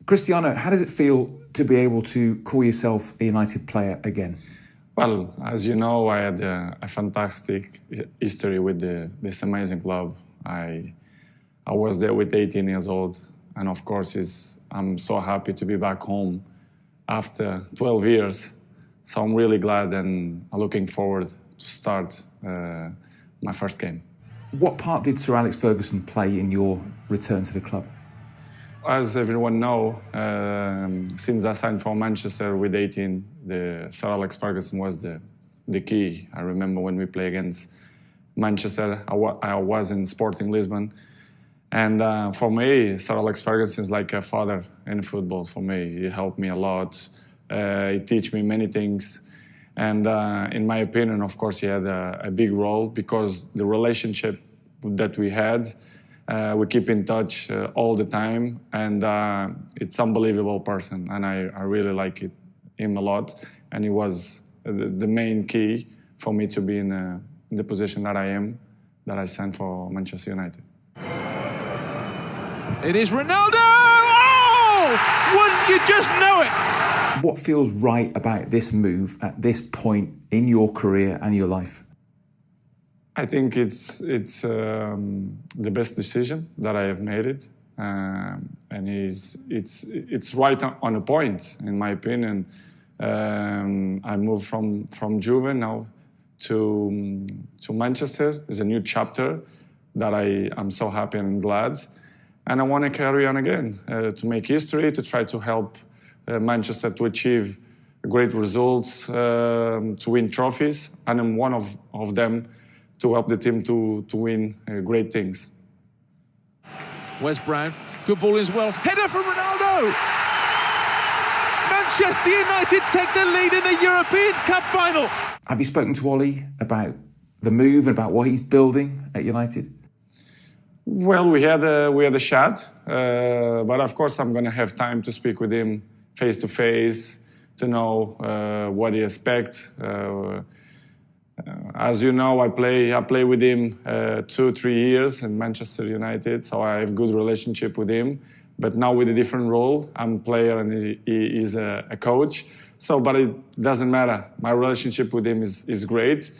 Cristiano, how does it feel to be able to call yourself a United player again? Well, as you know, I had a fantastic history with this amazing club. I was there with 18 years old, and of course, I'm so happy to be back home after 12 years. So I'm really glad and looking forward to start my first game. What part did Sir Alex Ferguson play in your return to the club? As everyone knows, since I signed for Manchester with 18, Sir Alex Ferguson was the key. I remember when we played against Manchester, I was in Sporting Lisbon. And for me, Sir Alex Ferguson is like a father in football for me. He helped me a lot. He taught me many things. And in my opinion, of course, he had a big role because the relationship that we had, we keep in touch all the time, and it's an unbelievable person, and I really like him a lot, and he was the main key for me to be in the position that I am, that I signed for Manchester United. It is Ronaldo! Oh! Wouldn't you just know it? What feels right about this move at this point in your career and your life? I think it's the best decision that I have made it, and it's right on a point, in my opinion. I moved from Juve now to Manchester. It's a new chapter that I'm so happy and glad, and I want to carry on again to make history, to try to help Manchester to achieve great results, to win trophies, and I'm one of them. To help the team to win great things. Wes Brown, good ball as well. Header from Ronaldo! Manchester United take the lead in the European Cup final. Have you spoken to Ollie about the move and about what he's building at United? Well, we had a chat, but of course I'm going to have time to speak with him face to face to know what he expects. As you know, I play with him 2-3 years in Manchester United, so I have good relationship with him. But now with a different role, I'm a player and he is a coach. So, but it doesn't matter. My relationship with him is great,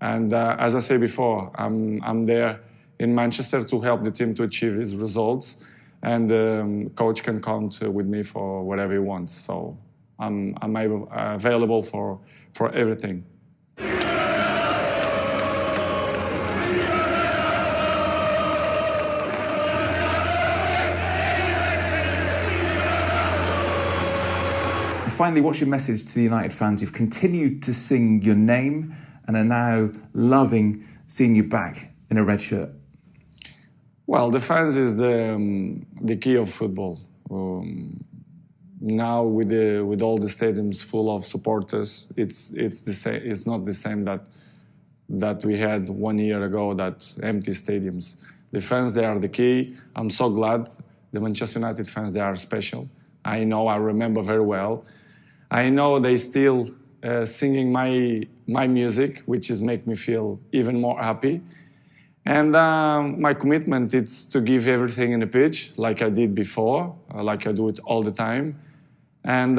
and as I said before, I'm there in Manchester to help the team to achieve his results, and coach can count with me for whatever he wants. So I'm available for everything. Finally, what's your message to the United fans who've continued to sing your name and are now loving seeing you back in a red shirt? Well, the fans is the key of football. Now with all the stadiums full of supporters, it's the same. It's not the same that we had 1 year ago. That empty stadiums. The fans, they are the key. I'm so glad the Manchester United fans, they are special. I remember very well. I know they still singing my music, which is make me feel even more happy. And my commitment is to give everything in the pitch, like I did before, like I do it all the time. And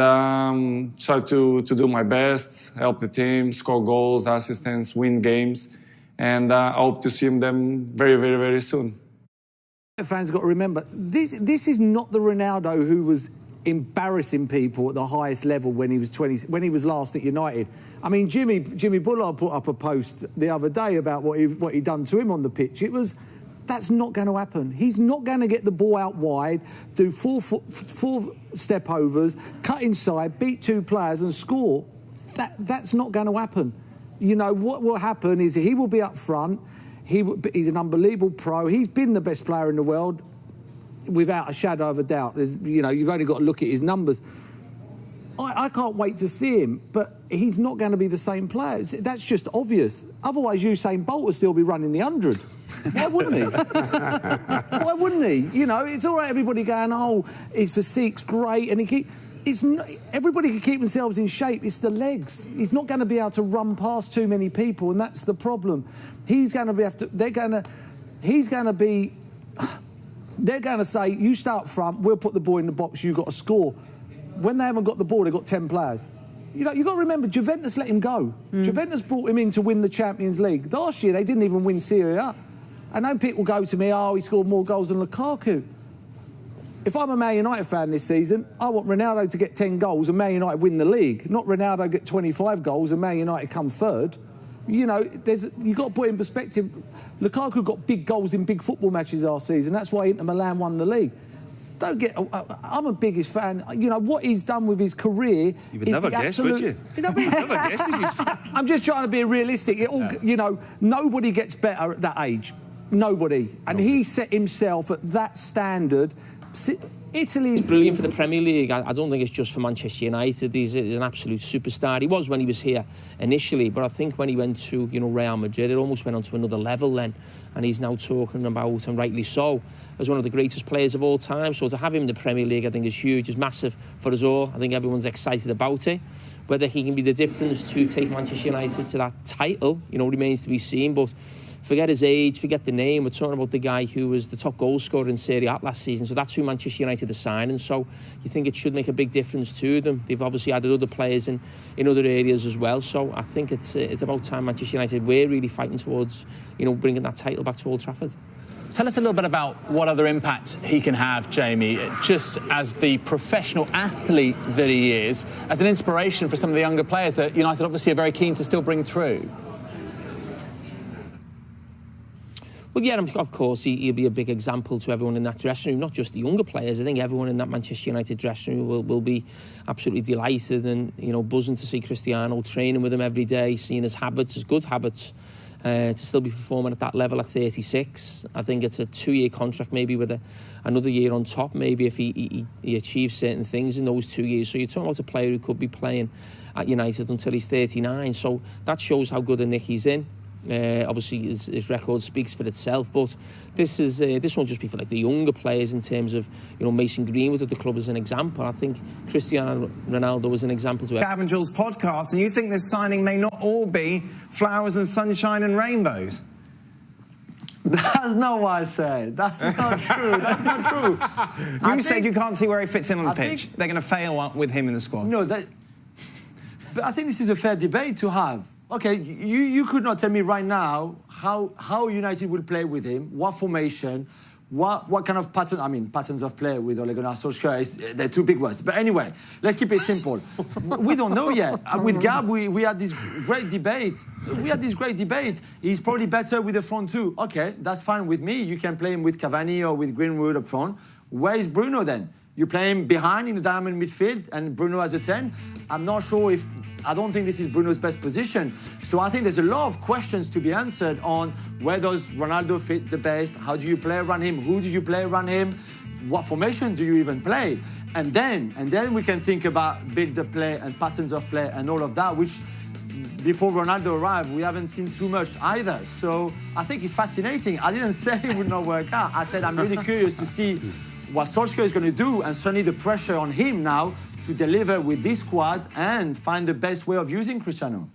try to do my best, help the team, score goals, assistance, win games. And I hope to see them very, very, very soon. Fans got to remember, this is not the Ronaldo who was embarrassing people at the highest level when he was 20, when he was last at United. I mean, Jimmy Bullard put up a post the other day about what he'd done to him on the pitch. That's not going to happen. He's not going to get the ball out wide, do four step overs, cut inside, beat two players and score. That's not going to happen. You know, what will happen is he will be up front. He's an unbelievable pro. He's been the best player in the world, without a shadow of a doubt. You know, you've only got to look at his numbers. I can't wait to see him, but he's not going to be the same player. That's just obvious. Otherwise, Usain Bolt would still be running the 100. Why wouldn't he? Why wouldn't he? You know, it's all right, everybody going, oh, his physique's great, and everybody can keep themselves in shape. It's the legs. He's not going to be able to run past too many people, and that's the problem. He's going to be They're going to say, you start front, we'll put the ball in the box, you've got to score. When they haven't got the ball, they've got 10 players. You know, you've got to remember, Juventus let him go. Juventus brought him in to win the Champions League. Last year, they didn't even win Serie A. I know people go to me, oh, he scored more goals than Lukaku. If I'm a Man United fan this season, I want Ronaldo to get 10 goals and Man United win the league, not Ronaldo get 25 goals and Man United come third. You know, you've got to put in perspective, Lukaku got big goals in big football matches last season. That's why Inter Milan won the league. I'm a biggest fan. You know, what he's done with his career... You would never guess, would you? Never guess. I'm just trying to be realistic. You know, nobody gets better at that age. Nobody. And he set himself at that standard. Italy's brilliant for the Premier League. I don't think it's just for Manchester United. He's an absolute superstar. He was when he was here initially, but I think when he went to, you know, Real Madrid, it almost went on to another level then. And he's now talking about, and rightly so, as one of the greatest players of all time. So to have him in the Premier League, I think is huge. It's massive for us all. I think everyone's excited about it. Whether he can be the difference to take Manchester United to that title, you know, remains to be seen. But forget his age, forget the name. We're talking about the guy who was the top goal scorer in Serie A last season. So that's who Manchester United are signing. So you think it should make a big difference to them. They've obviously added other players in other areas as well. So I think it's about time Manchester United were really fighting towards, you know, bringing that title back to Old Trafford. Tell us a little bit about what other impact he can have, Jamie, just as the professional athlete that he is, as an inspiration for some of the younger players that United obviously are very keen to still bring through. Well, yeah, of course, he'll be a big example to everyone in that dressing room, not just the younger players. I think everyone in that Manchester United dressing room will be absolutely delighted and, you know, buzzing to see Cristiano training with him every day, seeing his habits, his good habits, to still be performing at that level at 36. I think it's a 2-year contract, maybe with another year on top, maybe if he achieves certain things in those 2 years. So you're talking about a player who could be playing at United until he's 39. So that shows how good a nick he's in. Obviously, his record speaks for itself, but this won't just be for like the younger players in terms of, you know, Mason Greenwood at the club as an example. I think Cristiano Ronaldo was an example to it. Gavin Jules podcast, and you think this signing may not all be flowers and sunshine and rainbows? That's not what I said. That's not true. That's not true. You said you can't see where he fits in on the pitch. They're going to fail with him in the squad. No, but I think this is a fair debate to have. Okay, you could not tell me right now how United will play with him, what formation, what kind of pattern. I mean, patterns of play with Ole Gunnar Solskjaer, they're two big words. But anyway, let's keep it simple. We don't know yet. With Gab, we had this great debate. He's probably better with the front two. Okay, that's fine with me. You can play him with Cavani or with Greenwood up front. Where is Bruno then? You play him behind in the diamond midfield and Bruno as a 10. I'm not sure if... I don't think this is Bruno's best position. So I think there's a lot of questions to be answered on where does Ronaldo fit the best? How do you play around him? Who do you play around him? What formation do you even play? And then we can think about build the play and patterns of play and all of that, which before Ronaldo arrived, we haven't seen too much either. So I think it's fascinating. I didn't say it would not work out. I said I'm really curious to see what Solskjaer is going to do, and certainly the pressure on him now to deliver with this squad and find the best way of using Cristiano.